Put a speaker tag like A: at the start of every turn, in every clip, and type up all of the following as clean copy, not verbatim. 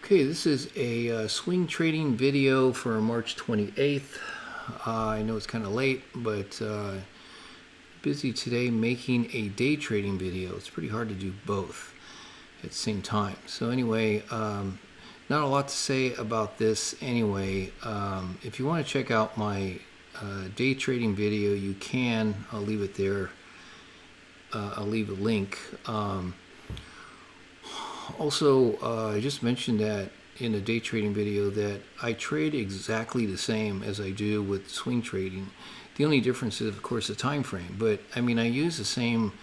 A: Okay, this is a swing trading video for March 28th. I know it's kind of late, but busy today making a day trading video. It's pretty hard to do both at the same time. So anyway, not a lot to say about this anyway. If you want to check out my day trading video, you can. I'll leave it there. I'll leave a link. Also, I just mentioned that in a day trading video that I trade exactly the same as I do with swing trading. The only difference is, of course, the time frame. But I mean, I use the same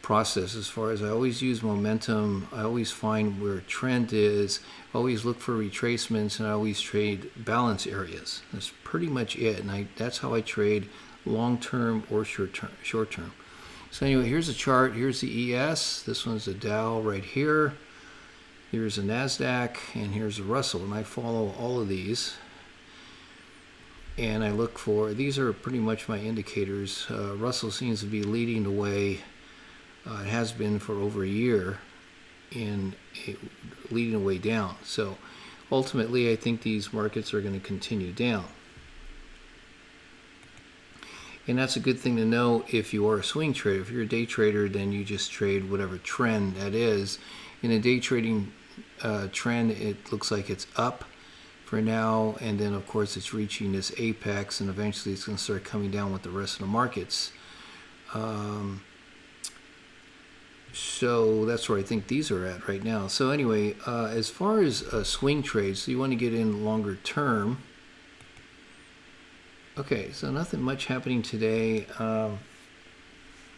A: process as far as I always use momentum. I always find where trend is. I always look for retracements, and I always trade balance areas. That's pretty much it. And that's how I trade long term or short term. So anyway, here's a chart. Here's the ES. This one's the Dow right here. Here's a NASDAQ, and here's a Russell, and I follow all of these. And I look for, these are pretty much my indicators. Russell seems to be leading the way. It has been for over a year, and leading the way down. So ultimately, I think these markets are going to continue down. And that's a good thing to know if you are a swing trader. If you're a day trader, then you just trade whatever trend that is. In a day trading trend, it looks like it's up for now, and then of course it's reaching this apex, and eventually it's going to start coming down with the rest of the markets. So that's where I think these are at right now. So anyway, as far as swing trades, so you want to get in longer term. Okay, so nothing much happening today.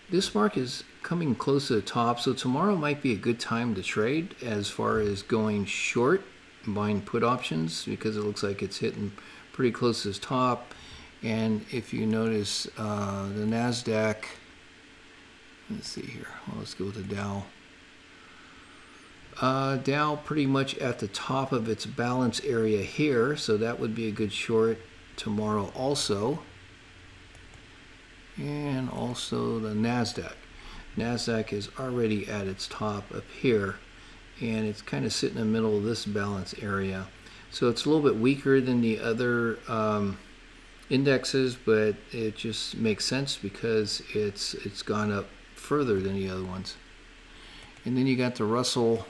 A: This market is coming close to the top, so tomorrow might be a good time to trade as far as going short, buying put options, because it looks like it's hitting pretty close to the top. And if you notice, the NASDAQ, let's see here, well, let's go with the Dow. Dow pretty much at the top of its balance area here, so that would be a good short tomorrow also. And also the NASDAQ. NASDAQ is already at its top up here, and it's kind of sitting in the middle of this balance area. So it's a little bit weaker than the other indexes, but it just makes sense because it's gone up further than the other ones. And then you got the Russell,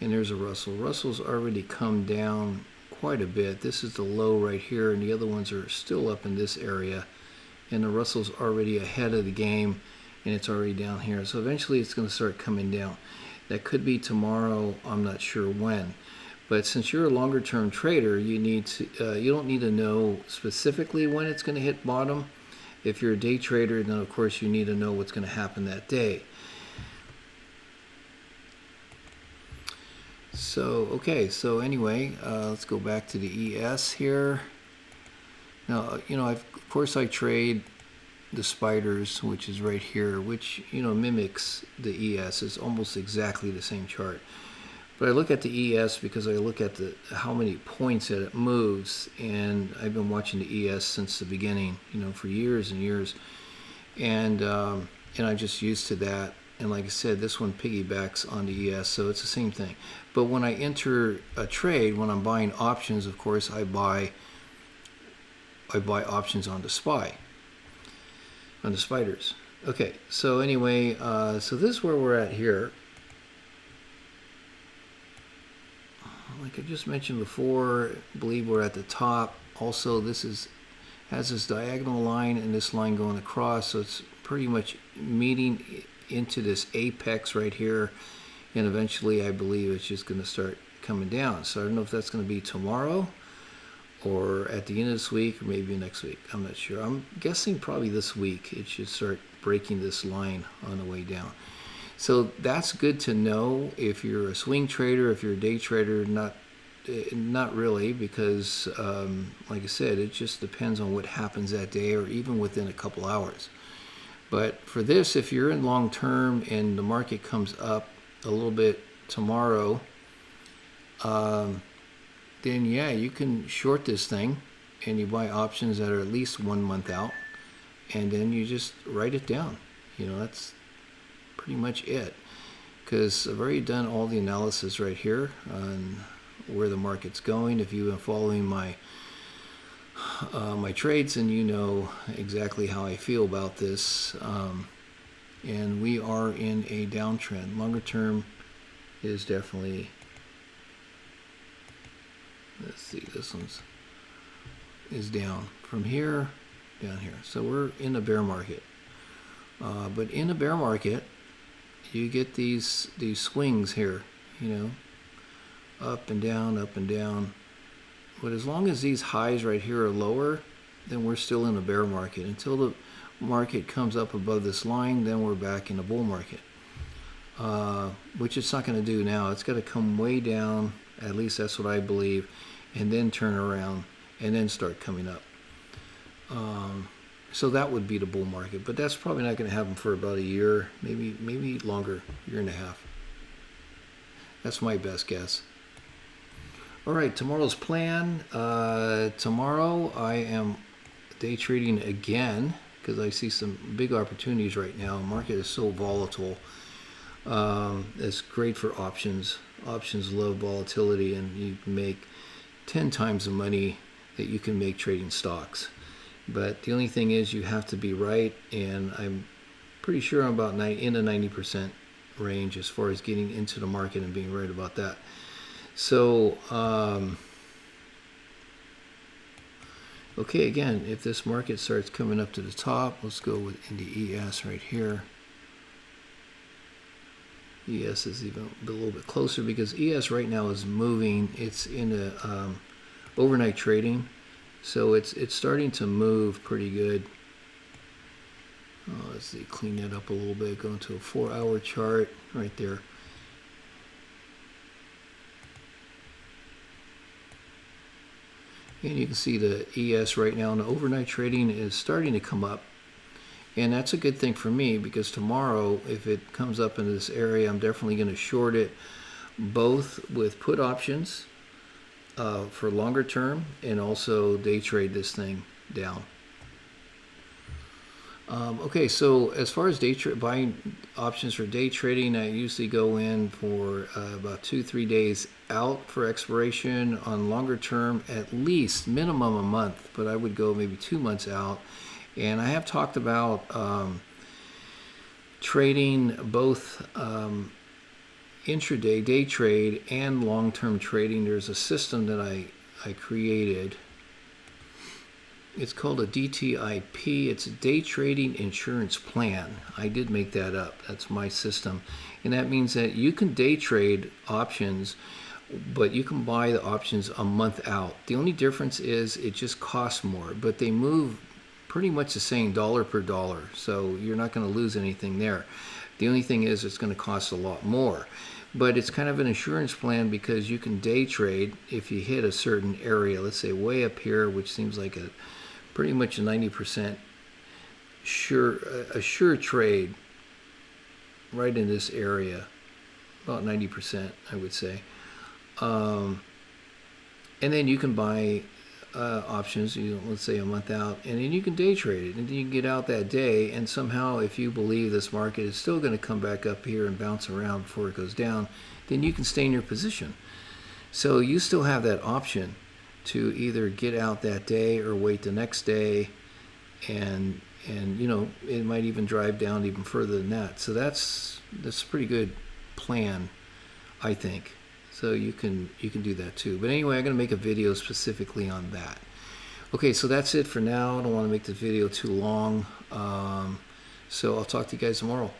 A: and there's a Russell. Russell's already come down quite a bit. This is the low right here, and the other ones are still up in this area. And the Russell's already ahead of the game, and it's already down here. So eventually it's going to start coming down. That could be tomorrow. I'm not sure when. But since you're a longer term trader, you don't need to know specifically when it's going to hit bottom. If you're a day trader, then of course you need to know what's going to happen that day. So okay, so anyway, let's go back to the ES here. Now, of course I trade the spiders, which is right here, which, mimics the ES. It's almost exactly the same chart. But I look at the ES because I look at how many points that it moves, and I've been watching the ES since the beginning, for years and years. And I'm just used to that. And like I said, this one piggybacks on the ES, so it's the same thing. But when I enter a trade, when I'm buying options, of course, I buy options on the spiders. Okay, so anyway, so this is where we're at here. Like I just mentioned before, I believe we're at the top. Also, this has this diagonal line and this line going across, so it's pretty much meeting into this apex right here, and eventually I believe it's just going to start coming down. So I don't know if that's going to be tomorrow or at the end of this week, or maybe next week. I'm not sure. I'm guessing probably this week it should start breaking this line on the way down. So that's good to know if you're a swing trader. If you're a day trader, not really, because like I said, it just depends on what happens that day or even within a couple hours. But for this, if you're in long term and the market comes up a little bit tomorrow, then yeah, you can short this thing, and you buy options that are at least 1 month out, and then you just write it down. That's pretty much it. because I've already done all the analysis right here on where the market's going. If you've been following my my trades, and you know exactly how I feel about this. And we are in a downtrend. Longer term is definitely, let's see, this one's is down from here down here. So we're in a bear market. But in a bear market, you get these swings here, you know, up and down, up and down. But as long as these highs right here are lower, then we're still in a bear market. Until the market comes up above this line, then we're back in a bull market, which it's not going to do now. It's got to come way down, at least that's what I believe, and then turn around and then start coming up. So that would be the bull market, but that's probably not going to happen for about a year, maybe longer, year and a half. That's my best guess. All right, tomorrow's plan. Tomorrow I am day trading again because I see some big opportunities right now. The market is so volatile. It's great for options. Options love volatility, and you can make 10 times the money that you can make trading stocks. But the only thing is you have to be right, and I'm pretty sure I'm about in the 90% range as far as getting into the market and being right about that. So, okay, again, if this market starts coming up to the top, let's go with into ES right here. ES is even a little bit closer because ES right now is moving. It's in a overnight trading, so it's starting to move pretty good. Let's see, clean that up a little bit. Go into a 4-hour chart right there. And you can see the ES right now in the overnight trading is starting to come up. And that's a good thing for me because tomorrow, if it comes up into this area, I'm definitely going to short it, both with put options for longer term and also day trade this thing down. Okay, so as far as buying options for day trading, I usually go in for about 2-3 days out for expiration. On longer term, at least minimum a month, but I would go maybe 2 months out. And I have talked about trading both intraday, day trade, and long-term trading. There's a system that I created. It's called a DTIP. It's a day trading insurance plan. I did make that up. That's my system. And that means that you can day trade options, but you can buy the options a month out. The only difference is it just costs more, but they move pretty much the same dollar per dollar. So you're not going to lose anything there. The only thing is it's going to cost a lot more. But it's kind of an insurance plan because you can day trade if you hit a certain area, let's say way up here, which seems like a pretty much a 90% sure trade right in this area, about 90% I would say. And then you can buy options, let's say a month out, and then you can day trade it, and then you can get out that day, and somehow if you believe this market is still going to come back up here and bounce around before it goes down, then you can stay in your position. So you still have that option to either get out that day or wait the next day, and you know, it might even drive down even further than that. So that's a pretty good plan, I think. So you can do that too. But anyway, I'm going to make a video specifically on that. Okay, so that's it for now. I don't want to make the video too long. So I'll talk to you guys tomorrow.